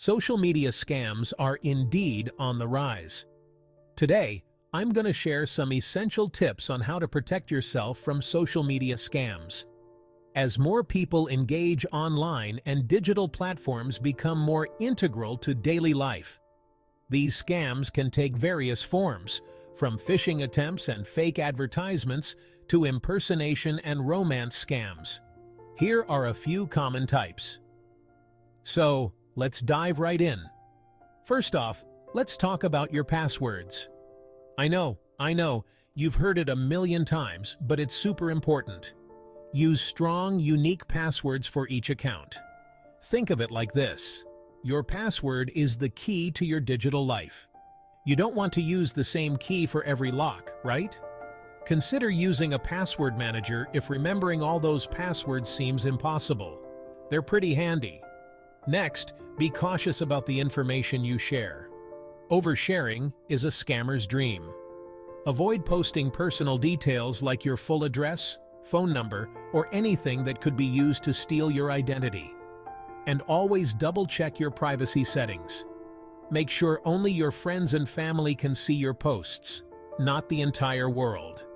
Social media scams are indeed on the rise. Today, I'm going to share some essential tips on how to protect yourself from social media scams. As more people engage online and digital platforms become more integral to daily life, these scams can take various forms, from phishing attempts and fake advertisements to impersonation and romance scams. Here are a few common types. So, let's dive right in. First off, let's talk about your passwords. I know, you've heard it a million times, but it's super important. Use strong, unique passwords for each account. Think of it like this. Your password is the key to your digital life. You don't want to use the same key for every lock, right? Consider using a password manager if remembering all those passwords seems impossible. They're pretty handy. Next, be cautious about the information you share. Oversharing is a scammer's dream. Avoid posting personal details like your full address, phone number, or anything that could be used to steal your identity. And always double-check your privacy settings. Make sure only your friends and family can see your posts, not the entire world.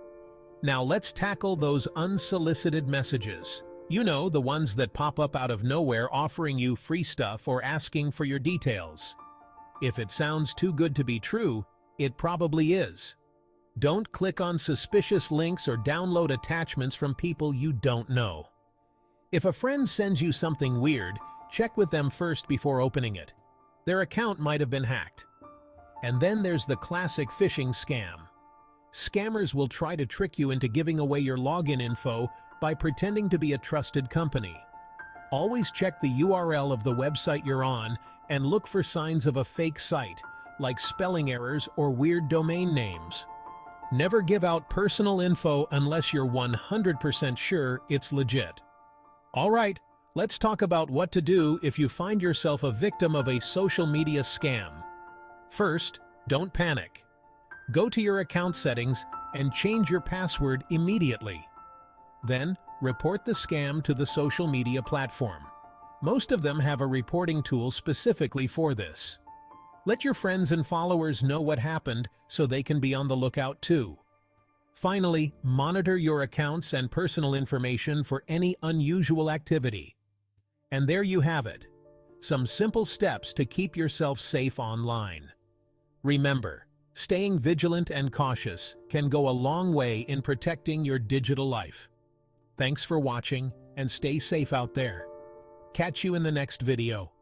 Now let's tackle those unsolicited messages. You know, the ones that pop up out of nowhere offering you free stuff or asking for your details. If it sounds too good to be true, it probably is. Don't click on suspicious links or download attachments from people you don't know. If a friend sends you something weird, check with them first before opening it. Their account might have been hacked. And then there's the classic phishing scam. Scammers will try to trick you into giving away your login info by pretending to be a trusted company. Always check the URL of the website you're on and look for signs of a fake site, like spelling errors or weird domain names. Never give out personal info unless you're 100% sure it's legit. All right, let's talk about what to do if you find yourself a victim of a social media scam. First, don't panic. Go to your account settings and change your password immediately. Then, report the scam to the social media platform. Most of them have a reporting tool specifically for this. Let your friends and followers know what happened so they can be on the lookout too. Finally, monitor your accounts and personal information for any unusual activity. And there you have it. Some simple steps to keep yourself safe online. Remember, staying vigilant and cautious can go a long way in protecting your digital life. Thanks for watching and stay safe out there. Catch you in the next video.